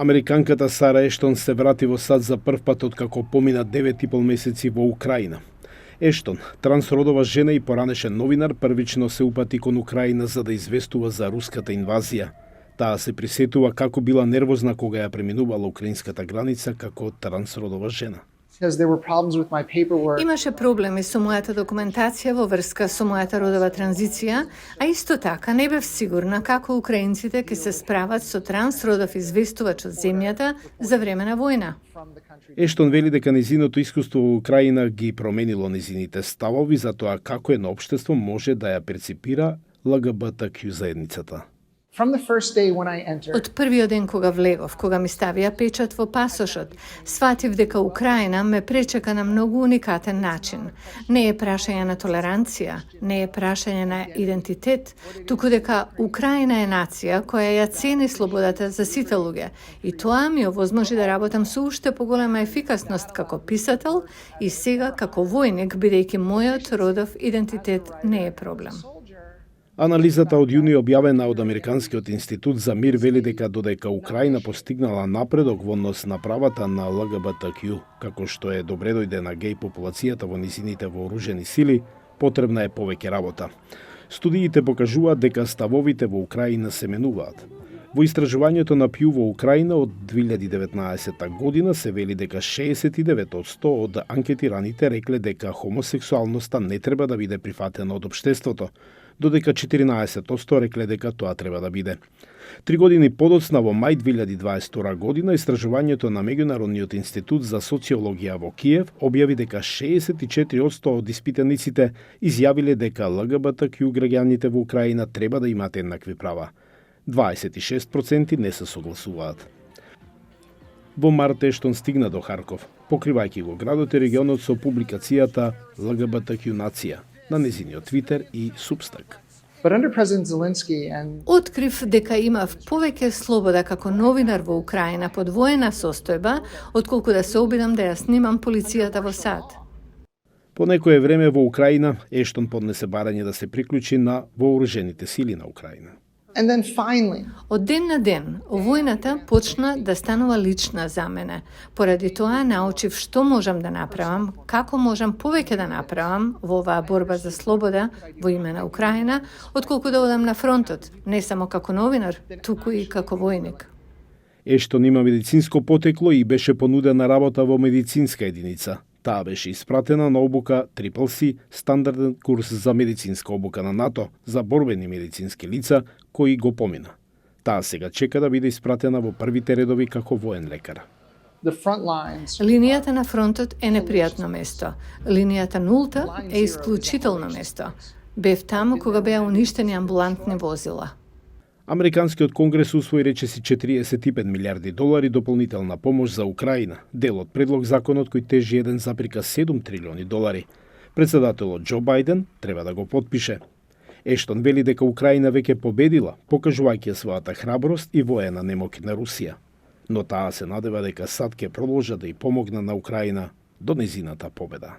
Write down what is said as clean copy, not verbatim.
Американката Сара Ештон се врати во САД за прв пат откако помина 9,5 месеци во Украина. Ештон, трансродова жена и поранешен новинар, првично се упати кон Украина за да известува за руската инвазија. Таа се присетува како била нервозна кога ја преминувала украинската граница како трансродова жена. Имаше проблеми со мојата документација во врска со мојата родова транзиција, а исто така не бев сигурна како украинците ќе се справат со трансродов известувач од земјата за време на војна. Ештон вели дека незиното искуство во Украина ги променило незините ставови за тоа како едно општество може да ја перципира ЛГБТQ заедницата. Од првиот ден кога влегов, кога ми ставија печат во пасошот, сватив дека Украина ме пречека на многу уникатен начин. Не е прашање на толеранција, не е прашање на идентитет, туку дека Украина е нација која ја цени слободата за сите луѓе. И тоа ми овозможи да работам со уште поголема ефикасност како писател и сега како војник, бидејќи мојот родов идентитет не е проблем. Анализата од јуни објавена од Американскиот институт за мир вели дека додека Украина постигнала напредок во однос на правата на ЛГБТQ, како што е добре дојде на геј популацијата во низините вооружени сили, потребна е повеќе работа. Студиите покажуваат дека ставовите во Украина се менуваат. Во истражувањето на Пју во Украина од 2019 година се вели дека 69% од анкетираните рекле дека хомосексуалноста не треба да биде прифатена од општеството, додека 14% рекле дека тоа треба да биде. 3 години подоцна во мај 2022 година истражувањето на Меѓународниот институт за социологија во Киев објави дека 64% од испитаниците изјавиле дека ЛГБТQ граѓаните во Украина треба да имаат еднакви права. 26% не се согласуваат. Во март Ештон стигна до Харков, покривајќи го градот и регионот со публикацијата ЛГБТQ нација на незиниот Твитер и Субстак. Открив дека имав повеќе слобода како новинар во Украина под воена состојба, отколку да се обидам да ја снимам полицијата во САД. По некое време во Украина, Ештон поднесе барање да се приклучи на вооружените сили на Украина. Од ден на ден, војната почна да станува лична за мене. Поради тоа научив што можам да направам, како можам повеќе да направам во оваа борба за слобода во име на Украина, отколку да одам на фронтот, не само како новинар, туку и како војник. Ештон има медицинско потекло и беше понудена работа во медицинска единица. Таа беше испратена на обука CCC, стандарден курс за медицинска обука на НАТО за борбени медицински лица кои го помина. Таа сега чека да биде испратена во првите редови како воен лекар. Линијата на фронтот е непријатно место. Линијата нулта е исклучително место. Бев таму кога беа уништени амбулантни возила. Американскиот конгрес усвои речиси $45 милиарди дополнителна помош за Украина, дел од предлог законот кој тежи $1,7 трилиони. Председателот Џо Бајден треба да го потпише. Ештон вели дека Украина веќе победила, покажувајќи својата храброст и воена немоќ на Русија. Но таа се надева дека САД ќе продолжат да ја помогна на Украина до незината победа.